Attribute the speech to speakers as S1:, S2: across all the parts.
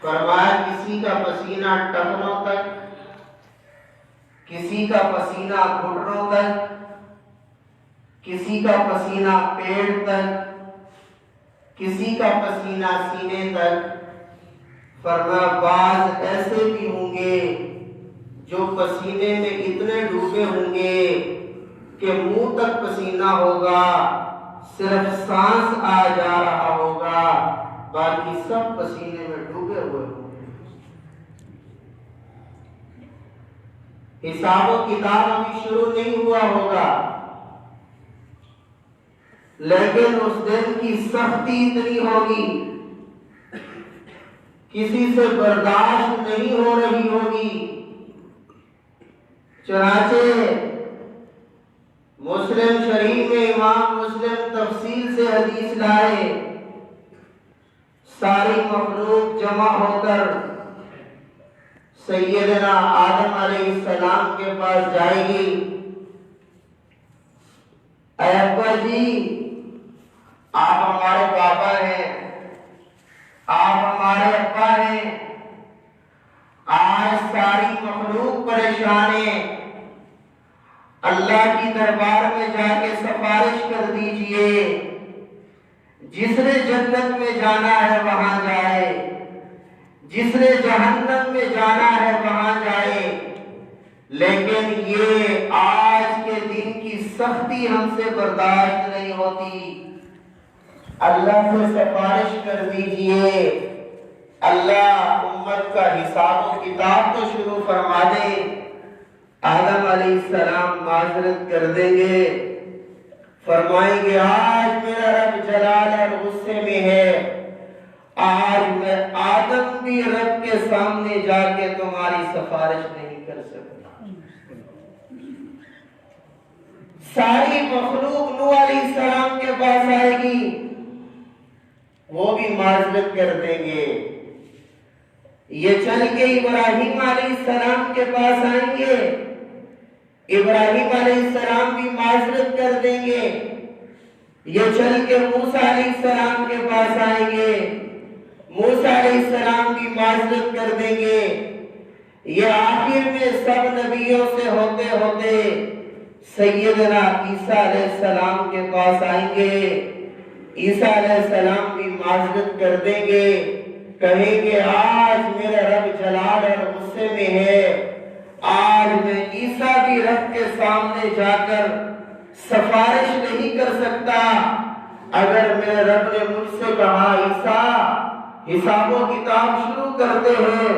S1: فرمایا کسی کا پسینہ ٹخنوں تک، کسی کا پسینہ گھٹنوں تک، کسی کا پسینہ پیٹ تک، کسی کا پسینہ سینے تک۔ فرمایا بعض ایسے بھی ہوں گے جو پسینے میں اتنے ڈوبے ہوں گے کہ منہ تک پسینہ ہوگا، صرف سانس آ جا رہا ہوگا، باقی سب پسینے میں ڈوبے ہوئے ہوں گے۔ حساب و کتاب ابھی شروع نہیں ہوا ہوگا، لیکن اس دن کی سختی اتنی ہوگی، کسی سے برداشت نہیں ہو رہی ہوگی۔ چنانچہ مسلم شریف میں امام مسلم تفصیل سے حدیث لائے، ساری مخلوق جمع ہو کر سیدنا آدم علیہ السلام کے پاس جائے گی۔ اے ابا جی، آپ ہمارے بابا ہیں، آپ ہمارے ابا ہیں، آج ساری مخلوق پریشان ہے، اللہ کی دربار میں جا کے سفارش کر دیجئے، جس نے جنت میں جانا ہے وہاں جائے، جس نے جہنم میں جانا ہے وہاں جائے، لیکن یہ آج کے دن کی سختی ہم سے برداشت نہیں ہوتی، اللہ سے سفارش کر دیجئے، اللہ امت کا حساب و کتاب تو شروع فرما دے۔ آدم علیہ السلام معذرت کر دیں گے، فرمائیں گے آج میرا رب جلال اور غصے میں ہے، آج میں آدم بھی رب کے سامنے جا کے تمہاری سفارش نہیں کر سکتا۔ ساری مخلوق نوح علیہ السلام کے پاس آئے گی، وہ بھی معذرت کر دیں گے، یہ چل کے ابراہیم علیہ السلام کے پاس آئیں گے، ابراہیم علیہ السلام بھی معذرت کر دیں گے، یہ چل کے موسیٰ علیہ السلام کے پاس آئیں گے، موسیٰ علیہ السلام بھی معذرت کر دیں گے، یہ آخر میں سب نبیوں سے ہوتے ہوتے سیدنا عیسیٰ علیہ السلام کے پاس آئیں گے، عیسیٰ علیہ السلام بھی معذرت کر دیں گے، کہیں گے آج میرا رب جلال اور غصے میں ہے، آج میں عیسیٰ بھی رب کے سامنے جا کر سفارش نہیں کر سکتا، اگر میرے رب نے مجھ سے کہا عیسیٰ حساب و کتاب شروع کرتے ہیں،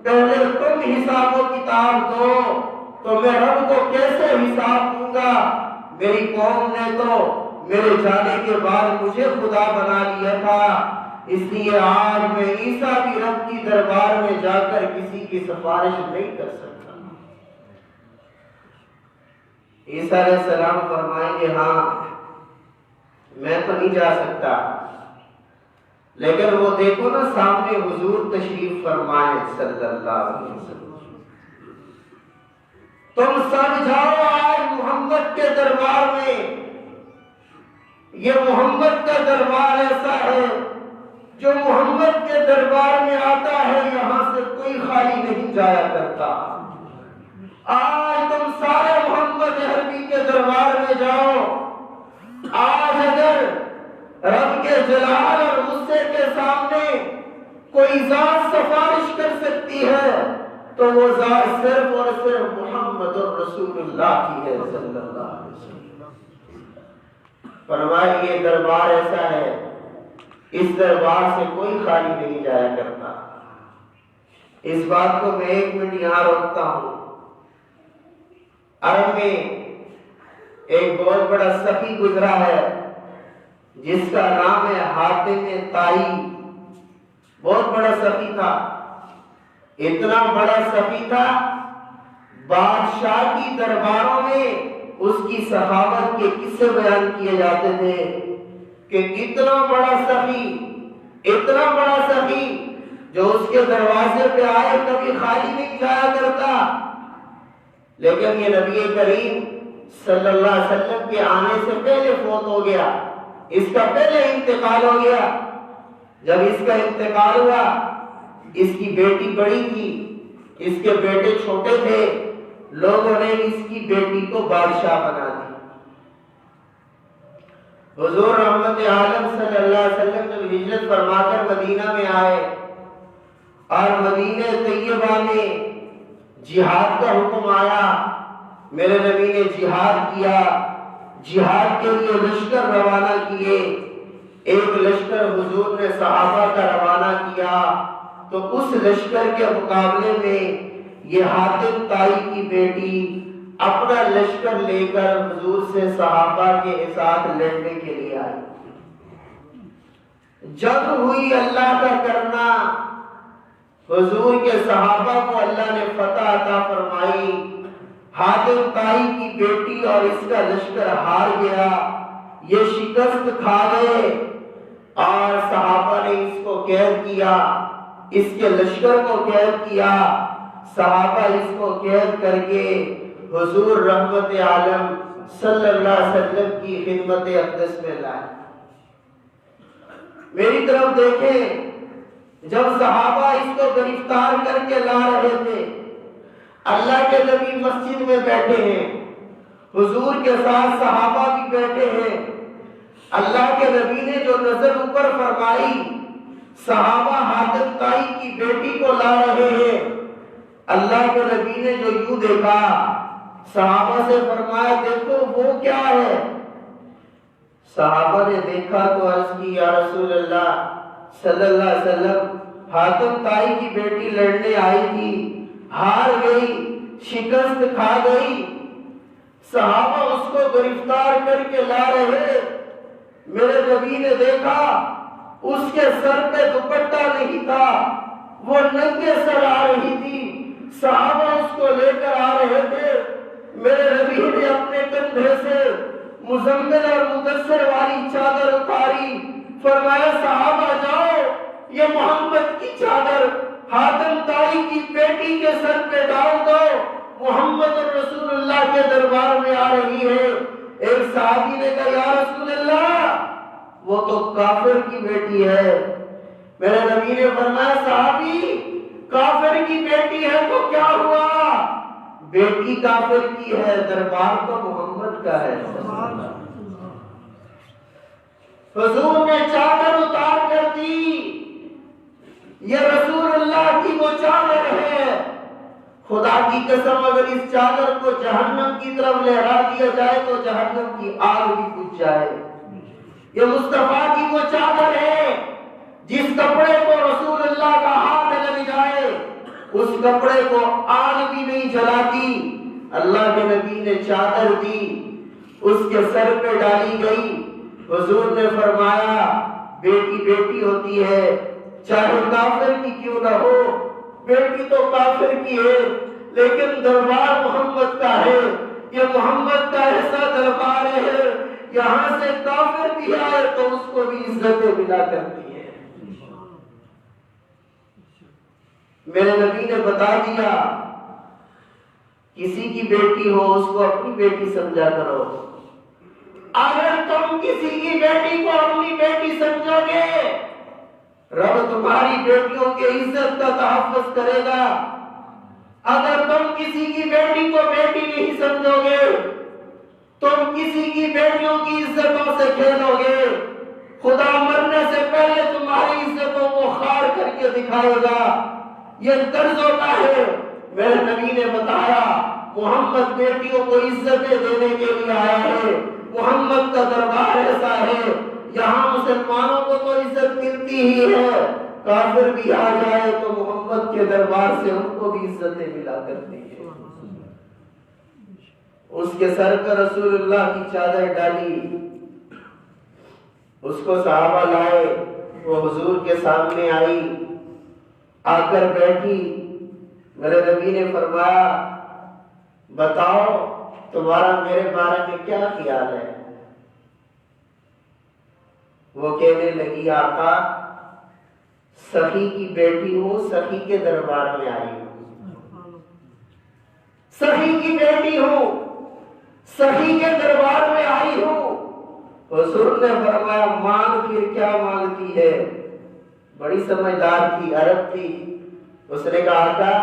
S1: پہلے تم حساب و کتاب دو، تو میں رب کو کیسے حساب دوں گا؟ میری قوم نے تو میرے جانے کے بعد مجھے خدا بنا لیا تھا، اس لیے آج میں عیسیٰ بھی رب کی دربار میں جا کر کسی کی سفارش نہیں کر سکتا۔ عیسیٰ علیہ السلام فرمائیں گے ہاں میں تو نہیں جا سکتا، لیکن وہ دیکھو نا سامنے حضور تشریف فرمائے صلی اللہ علیہ وسلم، تم سب جاؤ آج محمد کے دربار میں، یہ محمد کا دربار ایسا ہے جو محمد کے دربار میں آتا ہے یہاں سے کوئی خالی نہیں جایا کرتا، آج تم سارے محمد عربی کے دربار میں جاؤ، آج اگر رب کے جلال اور غصے کے سامنے کوئی ذات سفارش کر سکتی ہے تو وہ ذات صرف اور صرف محمد رسول اللہ کی ہے صلی اللہ علیہ وسلم۔ فرمائے یہ دربار ایسا ہے، اس دربار سے کوئی خالی نہیں جایا کرتا۔ اس بات کو میں ایک منٹ یہاں روکتا ہوں۔ عرب میں ایک بہت بڑا سخی گزرا ہے جس کا نام ہے حاتم طائی، بہت بڑا سخی تھا، اتنا بڑا سخی تھا بادشاہ کی درباروں میں اس کی سخاوت کے قصے بیان کیے جاتے تھے کہ اتنا بڑا سخی جو اس کے دروازے پہ آئے کبھی خالی نہیں جایا کرتا، لیکن یہ نبی کریم صلی اللہ علیہ وسلم کے آنے سے پہلے فوت ہو گیا، اس کا پہلے انتقال ہو گیا۔ جب اس کا انتقال ہوا اس کی بیٹی بڑی تھی، اس کے بیٹے چھوٹے تھے، لوگوں نے اس کی بیٹی کو بادشاہ بنا دیا۔ حضور رحمت عالم صلی اللہ علیہ وسلم جب ہجرت فرما کر مدینہ میں آئے اور مدینہ طیبہ میں جہاد کا حکم آیا، میرے نبی نے جہاد کیا، جہاد کے لیے لشکر روانہ کیے۔ ایک لشکر حضور نے صحابہ کا روانہ کیا تو اس لشکر کے مقابلے میں یہ حاتم طائی کی بیٹی اپنا لشکر لے کر حضور سے صحابہ کے ساتھ لڑنے کے لیے آئی۔ جنگ ہوئی اللہ کا کرنا، حضور کے صحابہ کو اللہ نے فتح عطا فرمائی، حاتم طائی کی بیٹی اور اس کا لشکر ہار گیا، یہ شکست کھا گئے اور صحابہ نے اس کو قید کیا، اس کے لشکر کو قید کیا۔ صحابہ اس کو قید کر کے حضور رحمت عالم صلی اللہ علیہ وسلم کی خدمت اقدس میں لائے۔ میری طرف دیکھیں، جب صحابہ اس کو گرفتار کر کے لا رہے تھے، اللہ کے نبی مسجد میں بیٹھے ہیں، حضور کے ساتھ صحابہ بھی بیٹھے ہیں۔ اللہ کے نبی نے جو نظر اوپر فرمائی، صحابہ حاتم طائی کی بیٹی کو لا رہے ہیں، اللہ کے نبی نے جو یوں دیکھا، صحابہ سے فرمایا دیکھو وہ کیا ہے؟ صحابہ نے دیکھا تو عرض کی یا رسول اللہ صلی اللہ علیہ وسلم، حاتم طائی کی بیٹی لڑنے آئی تھی، ہار گئی، شکست کھا گئی، صحابہ اس کو گرفتار کر کے لا رہے، میرے نبی نے دیکھا اس کے سر پہ دوپٹہ نہیں تھا، وہ ننگے سر آ رہی تھی، صحابہ اس کو لے کر آ رہے تھے، میرے نبی نے اپنے کندھے سے مزمل اور مدثر والی چادر اتاری، فرمایا صحابہ جاؤ، یہ محمد کی چادر حاتم طائی کی بیٹی کے سر پہ ڈال دو، محمد رسول اللہ کے دربار میں آ رہی ہے۔ ایک صحابی نے کہا یا رسول اللہ وہ تو کافر کی بیٹی ہے۔ میرے نبی نے فرمایا صحابی کافر کی بیٹی ہے تو کیا ہوا؟ بیٹی کافر کی ہے، دربار تو محمد کا ہے۔ حضور نے چادر اتار کر دی، یہ رسول اللہ کی وہ چادر ہے، خدا کی قسم اگر اس چادر کو جہنم کی طرف لہرا دیا جائے تو جہنم کی آگ بھی بجھ جائے۔ یہ مصطفیٰ کی وہ چادر ہے، جس کپڑے کو رسول اللہ کا ہاتھ لگ جائے اس کپڑے کو آگ بھی نہیں جلاتی۔ اللہ کے نبی نے چادر دی، اس کے سر پہ ڈالی گئی، حضور نے فرمایا بیٹی بیٹی ہوتی ہے، چاہے کافر کی کیوں نہ ہو، بیٹی تو کافر کی ہے لیکن دربار محمد کا ہے، یہ محمد کا ایسا دربار ہے یہاں سے کافر بھی آئے تو اس کو بھی عزتیں ملا کرتی ہے۔ میرے نبی نے بتا دیا کسی کی بیٹی ہو اس کو اپنی بیٹی سمجھا کرو، اگر تم کسی کی بیٹی کو اپنی بیٹی سمجھو گے رب تمہاری بیٹیوں کے عزت کا تحفظ کرے گا، اگر تم کسی کی بیٹی کو بیٹی نہیں سمجھو گے، تم کسی کی بیٹیوں کی عزتوں سے کھیلو گے، خدا مرنے سے پہلے تمہاری عزتوں کو خار کر کے دکھائے گا۔ یہ طرز ہوتا ہے۔ میرے نبی نے بتایا محمد بیٹیوں کو عزتیں دینے کے لیے آیا ہے، محمد کا دربار ایسا ہے یہاں مسلمانوں کو تو عزت ملتی ہی ہے، کافر بھی آ جائے تو محمد کے دربار سے ان کو بھی عزتیں ملا کرتی ہیں۔ اس کے سر پر رسول اللہ کی چادر ڈالی، اس کو صحابہ لائے، وہ حضور کے سامنے آئی، آ کر بیٹھی، میرے نبی نے فرمایا بتاؤ تمہارا میرے بارے میں کیا خیال ہے؟ وہ کہنے لگی آقا سخی کی بیٹی ہوں، سخی کے دربار میں آئی ہوں، سخی کی بیٹی ہوں، سخی کے دربار میں آئی ہوں۔ حضور نے فرمایا مانگ پھر کیا مانگتی ہے؟ بڑی سمجھدار تھی، عرب تھی. اس نے کہا آقا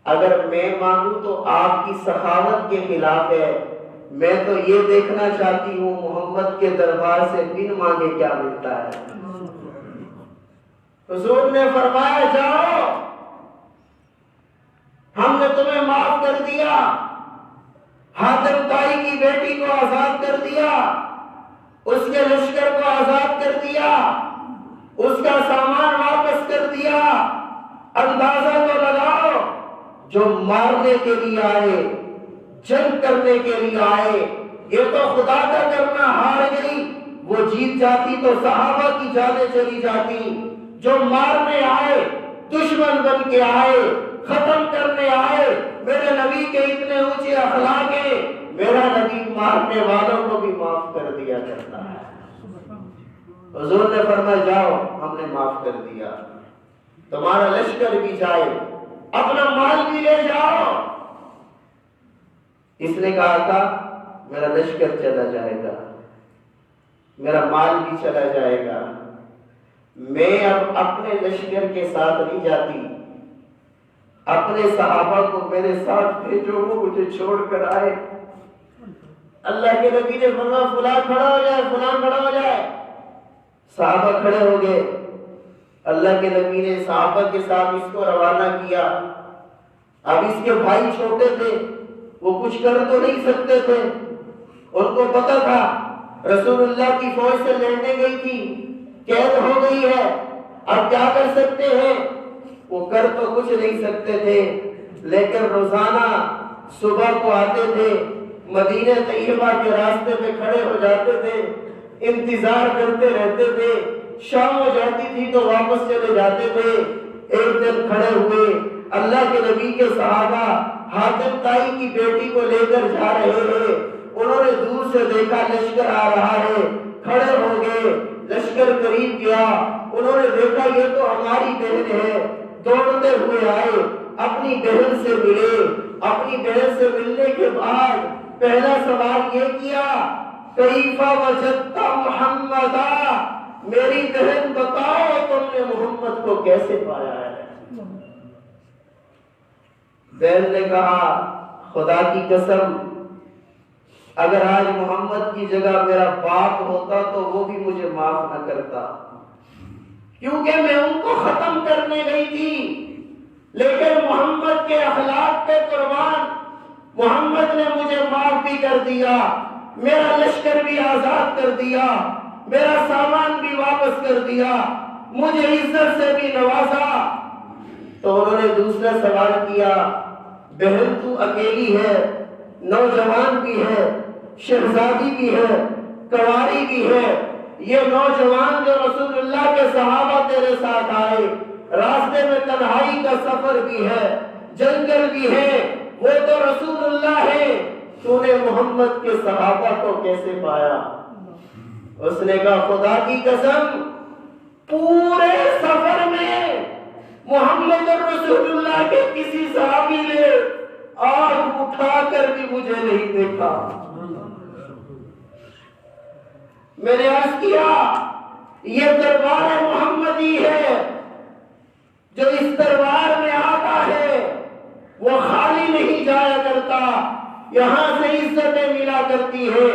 S1: اگر میں مانگوں تو آپ کی سخاوت کے خلاف ہے، میں تو یہ دیکھنا چاہتی ہوں محمد کے دربار سے بن مانگے کیا ملتا ہے. حضور نے فرمایا جاؤ، ہم نے تمہیں معاف کر دیا، حاتم طائی کی بیٹی کو آزاد کر دیا، اس کے لشکر کو آزاد کر دیا، اس کا سامان واپس کر دیا. اندازہ تو لگاؤ، جو مارنے کے لیے آئے، جنگ کرنے کے لیے آئے، یہ تو خدا کا کرنا ہار گئی، وہ جیت جاتی تو صحابہ کی جانیں چلی جاتی. جو مارنے آئے، دشمن بن کے آئے، ختم کرنے آئے. میرے نبی کے اتنے اونچے اخلاق ہیں، میرا نبی مارنے والوں کو بھی معاف کر دیا کرتا ہے. حضور نے فرمایا جاؤ، ہم نے معاف کر دیا، تمہارا لشکر بھی جائے، اپنا مال بھی لے جاؤ. اس نے کہا تھا میرا لشکر چلا جائے گا، میرا مال بھی چلا جائے گا، میں اب اپنے لشکر کے ساتھ نہیں جاتی، اپنے صحابہ کو میرے ساتھ بھیجو، وہ مجھے چھوڑ کر آئے. اللہ کے نبی نے فرمایا فلاں کھڑا ہو جائے، فلاں کھڑا ہو جائے. صحابہ کھڑے ہو گئے. اللہ کے نبی نے صحابہ کے ساتھ اس کو روانہ کیا. اب اس کے بھائی چھوٹے تھے، وہ کچھ کر تو نہیں سکتے تھے. ان کو پتا تھا رسول اللہ کی فوج سے لڑنے گئی تھی، قید ہو گئی ہے، اب کیا کر سکتے ہیں. وہ کر تو کچھ نہیں سکتے تھے، لیکن روزانہ صبح کو آتے تھے، مدینہ طیبہ کے راستے پہ کھڑے ہو جاتے تھے، انتظار کرتے رہتے تھے. شام ہو جاتی تھی تو واپس چلے جاتے تھے. ایک دن کھڑے ہوئے، اللہ کے نبی کے صحابہ حاتم طائی کی بیٹی کو لے کر جا رہے ہیں. انہوں نے دور سے دیکھا لشکر آ رہا ہے، کھڑے ہو گئے. لشکر قریب گیا، انہوں نے دیکھا یہ تو ہماری بہن ہے. دوڑتے ہوئے آئے، اپنی بہن سے ملے. اپنی بہن سے ملنے کے بعد پہلا سوال یہ کیا کیف وجدت محمدا، میری بہن بتاؤ تم نے محمد کو کیسے پایا ہے. بہن نے کہا خدا کی قسم اگر آج محمد کی جگہ میرا باپ ہوتا تو وہ بھی مجھے معاف نہ کرتا، کیونکہ میں ان کو ختم کرنے گئی تھی. لیکن محمد کے اخلاق پہ قربان، محمد نے مجھے معاف بھی کر دیا، میرا لشکر بھی آزاد کر دیا، میرا سامان بھی واپس کر دیا، مجھے عزت سے بھی نوازا. تو انہوں نے دوسرا سوال کیا بہن تو اکیلی ہے، نوجوان بھی ہے، شہزادی بھی ہے، کنواری بھی ہے. یہ نوجوان جو رسول اللہ کے صحابہ تیرے ساتھ آئے، راستے میں تنہائی کا سفر بھی ہے، جنگل بھی ہے، وہ تو رسول اللہ ہے، تو نے محمد کے صحابہ کو کیسے پایا. اس نے کہا خدا کی قسم پورے سفر میں محمد رسول اللہ کے کسی صحابی نے آنکھ اٹھا کر بھی مجھے نہیں دیکھا. میں نے عرض کیا یہ دربار محمدی ہے، جو اس دربار میں آتا ہے وہ خالی نہیں جایا کرتا، یہاں سے عزتیں ملا کرتی ہے،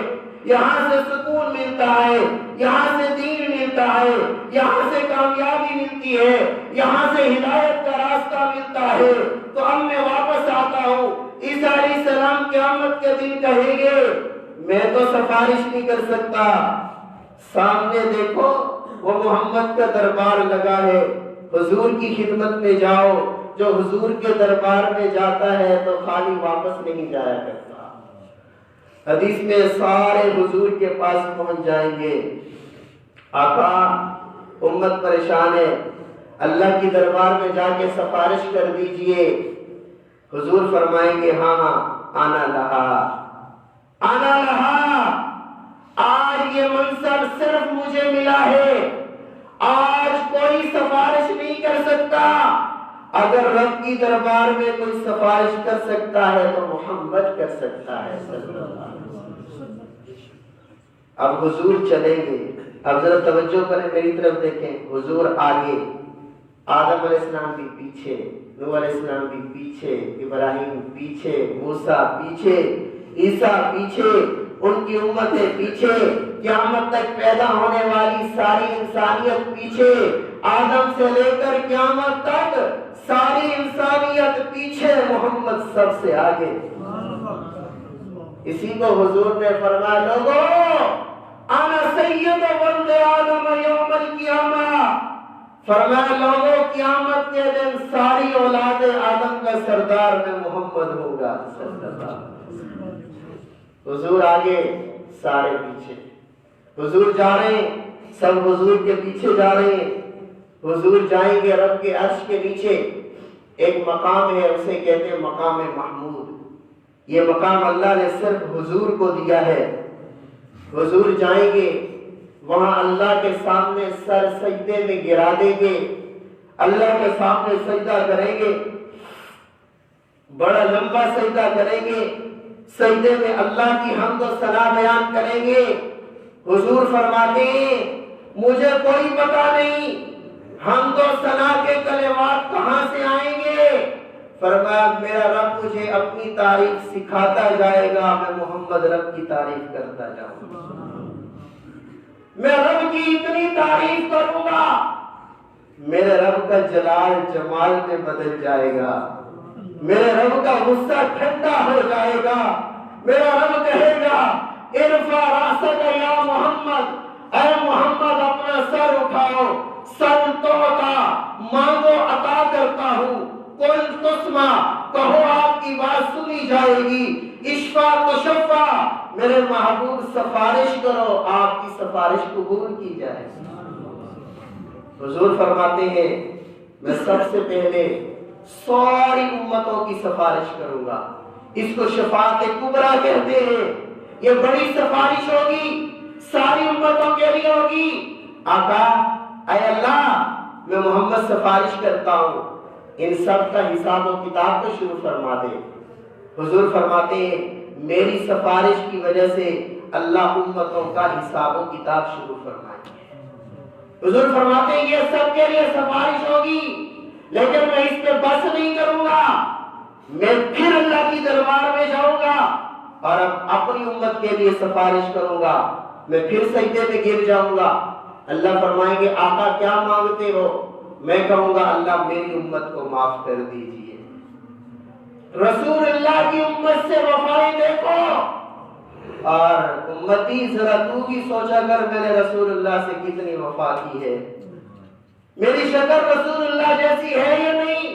S1: یہاں سے سکون ملتا ہے، یہاں سے دین ملتا ہے، یہاں سے کامیابی ملتی ہے، یہاں سے ہدایت کا راستہ ملتا ہے. تو اب میں واپس آتا ہوں. عیسیٰ علیہ السلام قیامت کے دن کہیں گے میں تو سفارش نہیں کر سکتا، سامنے دیکھو وہ محمد کا دربار لگا ہے، حضور کی خدمت میں جاؤ. جو حضور کے دربار میں جاتا ہے تو خالی واپس نہیں جایا کرتا. حدیث میں سارے حضور کے پاس پہنچ جائیں گے. آقا امت پریشان ہے، اللہ کی دربار میں جا کے سفارش کر دیجئے. حضور فرمائیں گے ہاں ہاں آنا لہا، آنا لہا. آج یہ منصب صرف مجھے ملا ہے، آج کوئی سفارش نہیں کر سکتا. اگر رب کی دربار میں کوئی سفارش کر سکتا ہے تو محمد کر سکتا ہے صلی اللہ علیہ وسلم. اب حضور چلیں گے، اب ذرا توجہ کریں، میری طرف دیکھیں، حضور آگے، آدم علیہ السلام بھی پیچھے، نوح علیہ السلام بھی پیچھے، ابراہیم پیچھے، موسیٰ پیچھے، عیسیٰ پیچھے، ان کی امتیں پیچھے، قیامت تک پیدا ہونے والی ساری انسانیت پیچھے، آدم سے لے کر قیامت تک ساری انسانیت پیچھے، محمد سب سے آگے۔ اسی کو حضور نے فرمایا، لوگوں انا سید ولد آدم یوم القیامہ، فرمایا لوگوں قیامت کے دن ساری اولاد آدم کا سردار میں محمد ہوگا صلی اللہ علیہ وسلم۔ حضور آگے، سارے پیچھے، حضور جا رہے ہیں، سب حضور کے پیچھے جا رہے ہیں۔ حضور جائیں گے رب کے عرش کے نیچے، ایک مقام ہے، اسے کہتے ہیں مقام محمود۔ یہ مقام اللہ نے صرف حضور کو دیا ہے۔ حضور جائیں گے وہاں، اللہ کے سامنے سر سجدے میں گرا دیں گے، اللہ کے سامنے سجدہ کریں گے، بڑا لمبا سجدہ کریں گے، سجدے میں اللہ کی حمد و ثنا بیان کریں گے۔ حضور فرماتے ہیں مجھے کوئی پتہ نہیں حمد و ثنا کے کلمات کہاں سے آئیں گے، فرمایا میرا رب مجھے اپنی تعریف سکھاتا جائے گا، میں محمد رب کی تعریف کرتا جاؤں گا، میں رب کی اتنی تعریف کروں گا میرے رب کا جلال جمال میں بدل جائے گا، میرے رب کا غصہ ٹھنڈا ہو جائے گا، میرا رب کہے گا ارفع راسک یا محمد، اے محمد اپنا سر اٹھاؤ، سر توتا، مانگو عطا کرتا ہوں، قل تسمع، کہو آپ کی بات سنی جائے گی، اشفع تشفع، میرے محبوب سفارش کرو، آپ کی سفارش قبول کی جائے۔ حضور فرماتے ہیں میں سب سے پہلے ساری امتوں کی سفارش کروں گا، اس کو شفاعت کبریٰ کہتے ہیں، یہ بڑی سفارش ہوگی، ساری امتوں کے لیے ہوگی۔ آقا اے اللہ میں محمد سفارش کرتا ہوں، ان سب کا حساب و کتاب تو شروع فرما دے۔ حضور فرماتے ہیں میری سفارش کی وجہ سے اللہ امتوں کا حساب و کتاب شروع فرمائے۔ حضور فرماتے ہیں یہ سب کے لیے سفارش ہوگی، لیکن میں اس پہ بس نہیں کروں گا، میں پھر اللہ کی دربار میں جاؤں گا اور اب اپنی امت کے لیے سفارش کروں گا، میں پھر سجدے میں گر جاؤں گا۔ اللہ فرمائیں گے آقا کیا مانگتے ہو، میں کہوں گا اللہ میری امت کو معاف کر دیجئے۔ رسول اللہ کی امت سے وفائی دیکھو، اور امتی ذرا تو بھی سوچا کر میں نے رسول اللہ سے کتنی وفا کی ہے، میری شکل رسول اللہ جیسی ہے یا نہیں،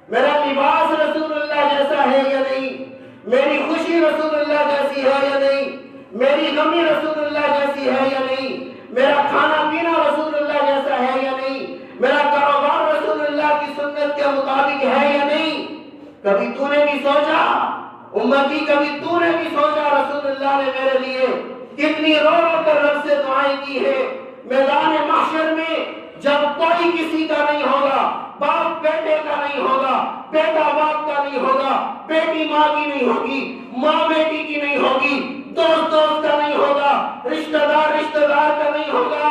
S1: میرا لباس رسول اللہ جیسا ہے یا نہیں، میری خوشی رسول اللہ جیسی ہے یا نہیں، میری غمی رسول اللہ جیسی ہے یا نہیں، میرا کھانا پینا رسول اللہ جیسا ہے یا نہیں، میرا کاروبار رسول اللہ کی سنت کے مطابق ہے یا نہیں۔ کبھی تو نے بھی سوچا امتی، کبھی تو نے بھی سوچا رسول اللہ نے میرے لیے کتنی رو رو کر رب سے دعائیں کی ہے۔ میدان محشر میں جب کوئی کسی کا نہیں ہوگا، باپ بیٹے کا نہیں ہوگا، بیٹا باپ کا نہیں ہوگا، بیٹی ماں کی نہیں ہوگی، ماں بیٹی کی نہیں ہوگی، دوست دوست کا نہیں ہوگا، رشتہ دار کا نہیں ہوگا،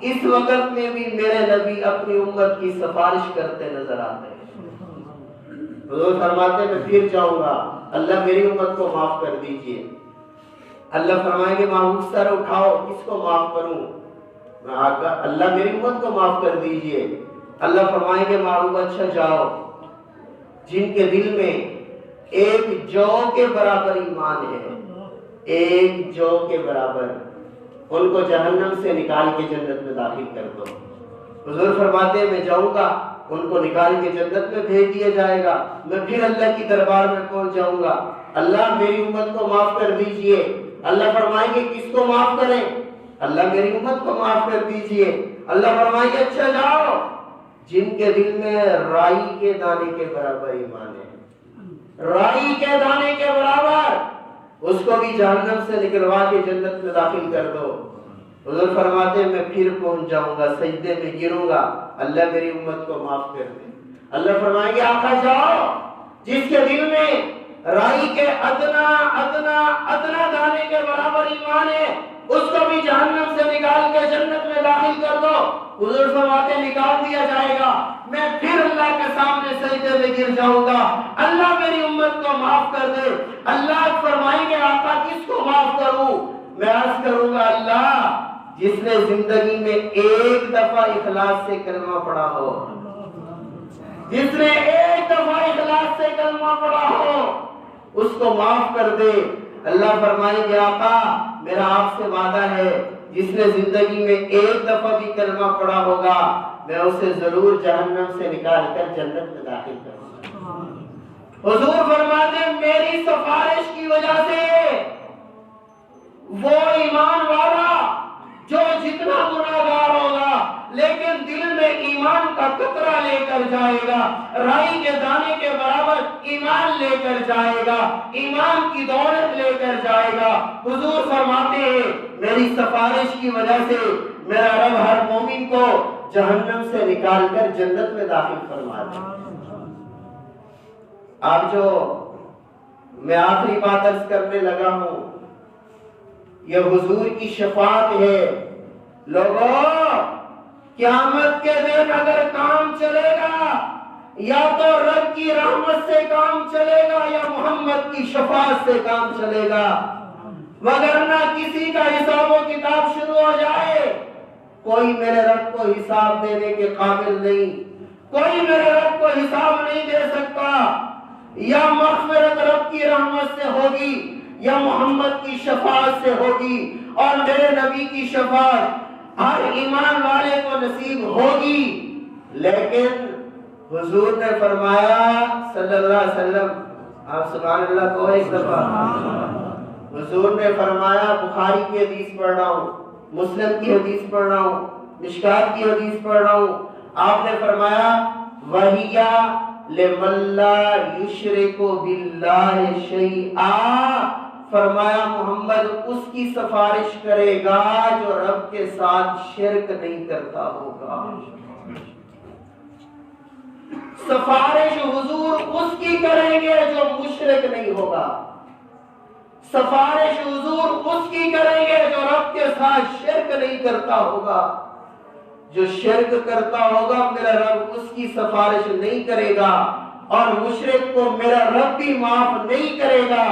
S1: اس وقت میں بھی میرے نبی اپنی امت کی سفارش کرتے نظر آتے ہیں۔ حضور فرماتے میں پھر جاؤں گا، اللہ میری امت کو معاف کر دیجئے۔ اللہ فرمائیں گے محبوب سر اٹھاؤ، کس کو معاف کروں، میں آقا اللہ میری امت کو معاف کر دیجئے۔ اللہ فرمائیں گے محبوب اچھا جاؤ، جن کے دل میں ایک جو کے برابر ایمان ہے، ایک جو کے برابر، ان کو جہنم سے نکال کے جنت میں داخل کر دو۔ حضور فرماتے ہیں میں جاؤں گا، ان کو نکال کے جنت میں بھیج دیا جائے گا، میں پھر اللہ کی دربار میں پہنچ جاؤں گا، اللہ میری امت کو معاف کر دیجئے۔ اللہ فرمائیں گے کس کو معاف کریں، اللہ میری امت کو معاف کر دیجئے۔ اللہ فرمائیں گے اچھا جاؤ، جن کے دل میں رائی کے دانے کے برابر ایمان ہے، رائی کے دانے کے برابر، اس کو بھی جہنم سے نکلوا کے جنت میں داخل کر دو۔ حضور فرماتے ہیں میں پھر پہنچ جاؤں گا، سجدے میں گروں گا، اللہ میری امت کو معاف کر دے۔ اللہ فرمائیں گے آقا جاؤ، جس کے دل میں رائی کے ادنا ادنا ادنا دانے کے برابر ایمان ہے،
S2: اس کو بھی جہنم سے نکال کے جنت میں داخل کر دو۔ حضور فرماتے نکال دیا جائے گا، میں پھر اللہ کے سامنے سجدے میں گر جاؤں گا، اللہ میری امت کو معاف کر دے۔ اللہ فرمائیں گے آقا کس کو معاف کروں؟ میں عرض کروں گا اللہ جس نے زندگی میں ایک دفعہ اخلاص سے کلمہ پڑھا ہو، جس نے ایک دفعہ اخلاص سے کلمہ پڑھا ہو اس کو معاف کر دے۔ اللہ فرمائیں گے آقا میرا آپ سے وعدہ ہے جس نے زندگی میں ایک دفعہ بھی کلمہ پڑھا ہوگا میں اسے ضرور جہنم سے نکال کر جنت میں داخل کروں گا۔ حضور فرماتے ہیں میری سفارش کی وجہ سے وہ ایمان والا جو جتنا گناہگار ہوگا لیکن دل میں ایمان کا قطرہ لے کر جائے گا، رائی کے دانے کے برابر ایمان لے کر جائے گا، ایمان کی دولت لے کر جائے گا۔ حضور فرماتے ہیں میری سفارش کی وجہ سے میرا رب ہر مومن کو جہنم سے نکال کر جنت میں داخل فرما دے۔ آپ جو میں آخری بات عرض کرنے لگا ہوں یہ حضور کی شفاعت ہے۔ لوگوں قیامت کے دن اگر کام چلے گا یا تو رب کی رحمت سے کام چلے گا یا محمد کی شفاعت سے کام چلے گا، وگرنہ کسی کا حساب و کتاب شروع ہو جائے کوئی میرے رب کو حساب دینے کے قابل نہیں، کوئی میرے رب کو حساب نہیں دے سکتا۔ یا مغفرت رب کی رحمت سے ہوگی یا محمد کی شفاعت سے ہوگی، اور میرے نبی کی شفاعت ہر ایمان والے کو نصیب ہوگی۔ لیکن حضور نے فرمایا صلی اللہ علیہ وسلم، آپ سبحان اللہ کو ایک دفعہ، حضور نے فرمایا بخاری کی حدیث پڑھ رہا ہوں، مسلم کی حدیث پڑھ رہا ہوں، مشکات کی حدیث پڑھ رہا ہوں، آپ نے فرمایا وَهِيَ لِمَن لَّا يُشْرِكُ بِاللَّهِ شَيْئًا، فرمایا محمد اس کی سفارش کرے گا جو رب کے ساتھ شرک نہیں کرتا ہوگا۔ سفارش حضور اس کی کریں گے جو مشرک نہیں ہوگا، سفارش حضور اس کی کریں گے جو رب کے ساتھ شرک نہیں کرتا ہوگا۔ جو شرک کرتا ہوگا میرا رب اس کی سفارش نہیں کرے گا، اور مشرک کو میرا رب بھی معاف نہیں کرے گا۔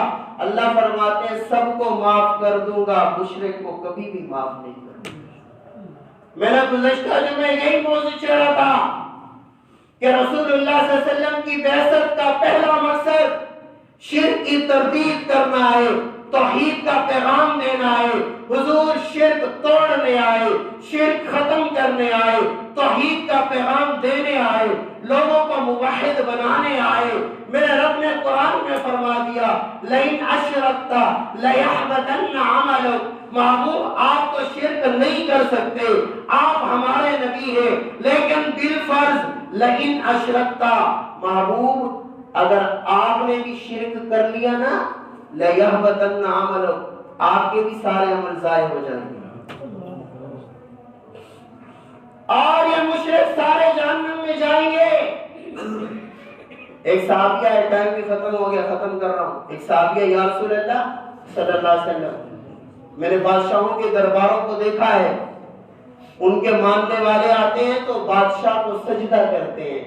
S2: اللہ فرماتے ہیں سب کو معاف کر دوں گا، مشرک کو کبھی بھی معاف نہیں کروں گا۔ میں نے گزشتہ جمعہ یہی موضوع چھیڑا تھا کہ رسول اللہ صلی اللہ علیہ وسلم کی بعثت کا پہلا مقصد شرک کی تردید کرنا ہے، توحید کا پیغام دینا ہے۔ حضور شرک توڑنے آئے، شرک ختم کرنے آئے، توحید کا پیغام دینے آئے، لوگوں کو موحد بنانے آئے۔ میرے رب نے قرآن میں فرما دیا لَإِنْ أَشْرَكْتَ لَيَحْبَطَنَّ عَمَلُكَ، محبوب آپ تو شرک نہیں کر سکتے، آپ ہمارے نبی ہیں، لیکن بالفرض لَإِنْ أَشْرَكْتَ، محبوب اگر آپ نے بھی شرک کر لیا نا لَيَحْبَطَنَّ عَمَلُكَ، آپ کے بھی سارے عمل ضائع ہو جائیں گے اور یہ مشرک سارے جہنم میں جائیں گے۔ ایک صحابیہ ہے، ٹائم بھی ختم ہو گیا، ختم کر رہا ہوں۔ ایک صحابیہ یا رسول اللہ صلی اللہ علیہ وسلم، میں نے بادشاہوں کے درباروں کو دیکھا ہے، ان کے ماننے والے آتے ہیں تو بادشاہ کو سجدہ کرتے ہیں،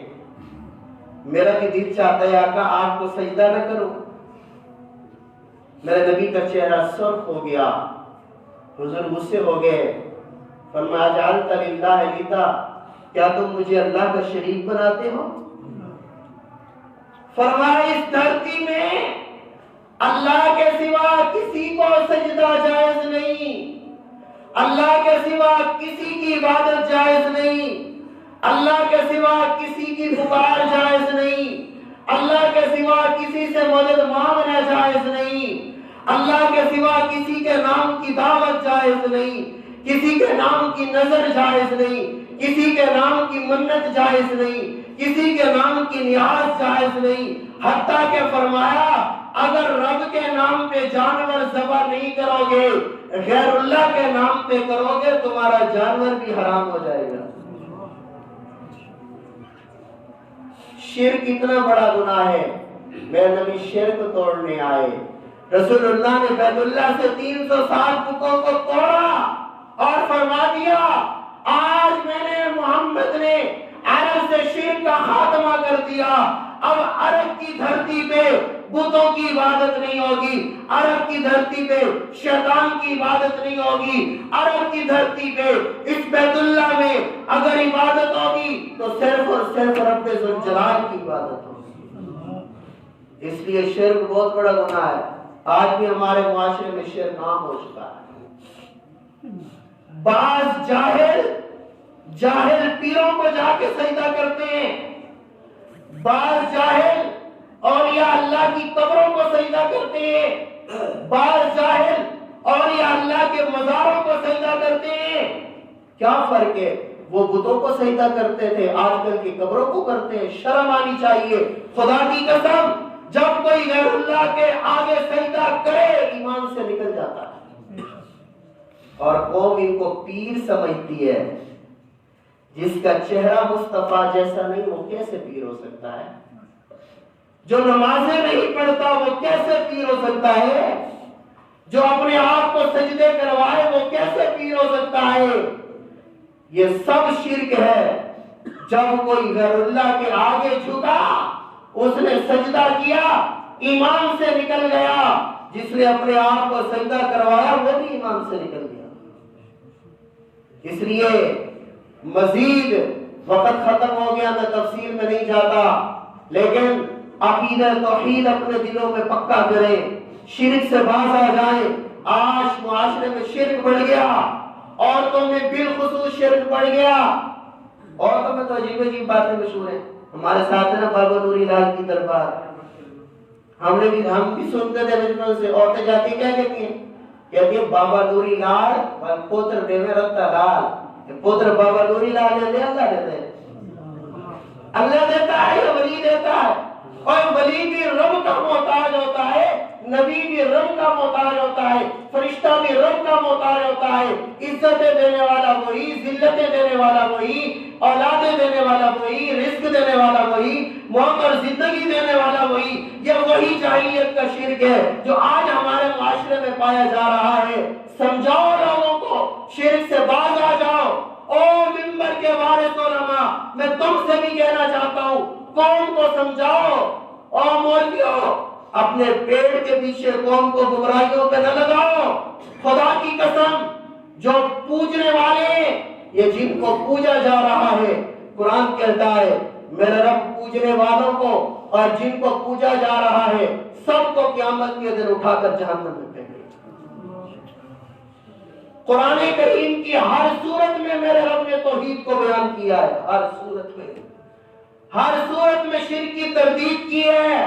S2: میرا بھی دل چاہتا ہے آقا آپ کو سجدہ نہ کروں۔ میرے نبی کا چہرہ سرخ ہو گیا، حضور غصے ہو گئے، فرمایا جعلت للہ ندا، کیا تم مجھے اللہ کا شریک بناتے ہو؟ فرمایا اس دھرتی میں اللہ کے سوا کسی کو سجدہ جائز نہیں، اللہ کے سوا کسی کی عبادت جائز نہیں، اللہ کے سوا کسی کی پکار جائز نہیں، اللہ کے سوا کسی سے مدد مانگنا جائز نہیں، اللہ کے سوا کسی کے نام کی دعوت جائز نہیں، کسی کے نام کی نظر جائز نہیں، کسی کے نام کی منت جائز نہیں، کسی کے نام کی نیاز جائز نہیں۔ حتیٰ کہ فرمایا اگر رب کے نام پہ جانور ذبح نہیں کرو گے، غیر اللہ کے نام پہ کرو گے تمہارا جانور بھی حرام ہو جائے گا۔ شرک اتنا بڑا گناہ ہے، میرے نبی شرک توڑنے آئے۔ رسول اللہ نے بیت اللہ سے 360 بتوں کو توڑا اور فرما دیا آج میں نے محمد نے عرب سے شرک کا خاتمہ کر دیا، اب عرب کی دھرتی پہ بتوں کی عبادت نہیں ہوگی، عرب کی دھرتی پہ شیطان کی عبادت نہیں ہوگی، عرب کی دھرتی پہ اس بیت اللہ میں اگر عبادت ہوگی تو صرف اور صرف رب ذوالجلال کی عبادت ہوگی۔ اس لیے شرک بہت بڑا گناہ ہے، آج بھی ہمارے معاشرے میں شرک عام ہو چکا ہے۔ بعض جاہل پیروں کو جا کے سجدہ کرتے ہیں، بعض جاہل اولیاء اللہ کی قبروں کو سجدہ کرتے ہیں، بعض جاہل اولیاء اللہ کے مزاروں کو سجدہ کرتے ہیں۔ کیا فرق ہے؟ وہ بتوں کو سجدہ کرتے تھے، آج کل کی قبروں کو کرتے ہیں۔ شرم آنی چاہیے، خدا کی قسم جب کوئی غیر اللہ کے آگے سجدہ کرے ایمان سے نکل جاتا ہے۔ اور قوم ان کو پیر سمجھتی ہے، جس کا چہرہ مصطفیٰ جیسا نہیں وہ کیسے پیر ہو سکتا ہے؟ جو نمازیں نہیں پڑھتا وہ کیسے پیر ہو سکتا ہے؟ جو اپنے آپ کو سجدے کروائے وہ کیسے پیر ہو سکتا ہے؟ یہ سب شرک ہے۔ جب کوئی غیر اللہ کے آگے جھکا، اس نے سجدہ کیا، ایمان سے نکل گیا۔ جس نے اپنے آپ کو سجدہ کروایا وہ بھی ایمان سے نکل گیا۔ اس لیے مزید وقت ختم ہو گیا، میں تفصیل میں نہیں جاتا، لیکن عقیدہ توحید اپنے دلوں میں پکا کریں، شرک سے باز آ جائیں۔ آج معاشرے میں شرک بڑھ گیا، عورتوں میں بالخصوص شرک بڑھ گیا۔ عورتوں میں تو عجیب عجیب باتیں مشہور ہیں۔ ہمارے ساتھ ہے نا بابا نوری لال کی دربار، ہم بھی سنتے تھے بچپن سے۔ عورتیں جاتی کیا کہتی ہیں؟ کہتی ہیں بابا نوری لال پوتر دے میں رکھتا لال، پوتر بابا نوری لال نے دے، اللہ دیتے ہیں، اللہ دیتا ہے یا ولی دیتا ہے؟ اور ولی بھی رب کا محتاج ہوتا ہے، نبی بھی رب کا محتاج ہوتا ہے، فرشتہ بھی رب کا محتاج ہوتا ہے۔ عزتیں دینے والا وہی، ذلتیں دینے والا وہی، اولادیں دینے والا وہی، رزق دینے والا وہی، موت اور زندگی دینے والا وہی۔ یہ وہی جاہلیت کا شرک ہے جو آج ہمارے معاشرے میں پایا جا رہا ہے۔ سمجھاؤ لوگوں کو، شرک سے باز آ جاؤ۔ او منبر کے وارث علماء، میں تم سے بھی کہنا چاہتا ہوں، قوم کو سمجھاؤ۔ او مولویوں، اپنے پیٹ کے پیچھے قوم کو گمراہیوں پہ نہ لگاؤ۔ خدا کی قسم جو پوجنے والے ہیں، یہ جن کو پوجا جا رہا ہے، قرآن کہتا ہے میرے رب پوجنے والوں کو اور جن کو پوجا جا رہا ہے سب کو قیامت کے دن اٹھا کر جہنم میں پھینکے۔ قرآن کریم کی ہر صورت میں میرے رب نے توحید کو بیان کیا ہے، ہر صورت میں شرک کی تردید کی ہے۔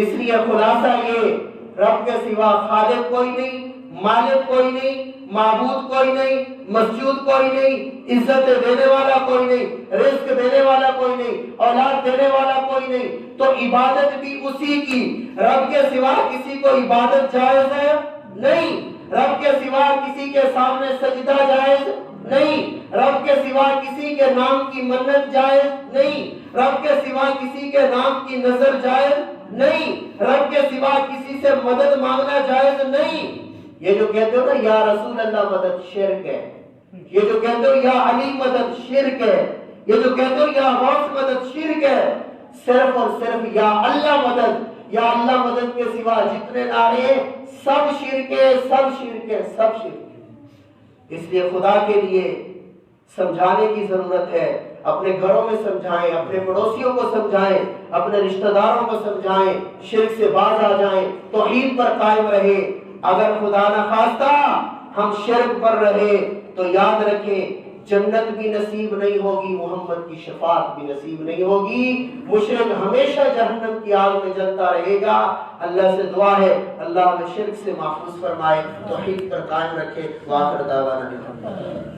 S2: اس لیے خلاصہ یہ، رب کے سوا خالق کوئی نہیں، مالک کوئی نہیں، معبود کوئی نہیں، مسجود کوئی نہیں، عزت دینے والا کوئی نہیں، رزق دینے والا کوئی نہیں، اولاد دینے والا کوئی نہیں، تو عبادت بھی اسی کی۔ رب کے سوا کسی کو عبادت جائز ہے نہیں، رب کے سوا کسی کے سامنے سجدہ جائز نہیں، رب کے سوا کسی کے نام کی منت جائز نہیں، رب کے سوا کسی کے نام کی نظر جائز نہیں، رب کے سوا کسی سے مدد مانگنا جائز نہیں۔ یہ جو کہتے ہو نا یا رسول اللہ مدد، شرک ہے۔ یہ جو کہتے ہو یا علی مدد، شرک ہے۔ یہ جو کہتے ہو یا غوث مدد، شرک ہے۔ صرف اور صرف یا اللہ مدد، یا اللہ مدد کے سوا جتنے نعرے ہیں سب شرک ہے، سب شرک ہے، سب شرک ہے۔ اس لیے خدا کے لیے سمجھانے کی ضرورت ہے۔ اپنے گھروں میں سمجھائیں، اپنے پڑوسیوں کو سمجھائیں، اپنے رشتہ داروں کو سمجھائیں، شرک سے باز آ جائیں، توحید پر قائم رہے۔ اگر خدا نہ خواستہ ہم شرک پر رہے تو یاد رکھیں جنت بھی نصیب نہیں ہوگی، محمد کی شفاعت بھی نصیب نہیں ہوگی، مشرک ہمیشہ جہنم کی آگ میں جلتا رہے گا۔ اللہ سے دعا ہے اللہ ہمیں شرک سے محفوظ فرمائے، توحید پر قائم رکھے۔ وآخر دعوانا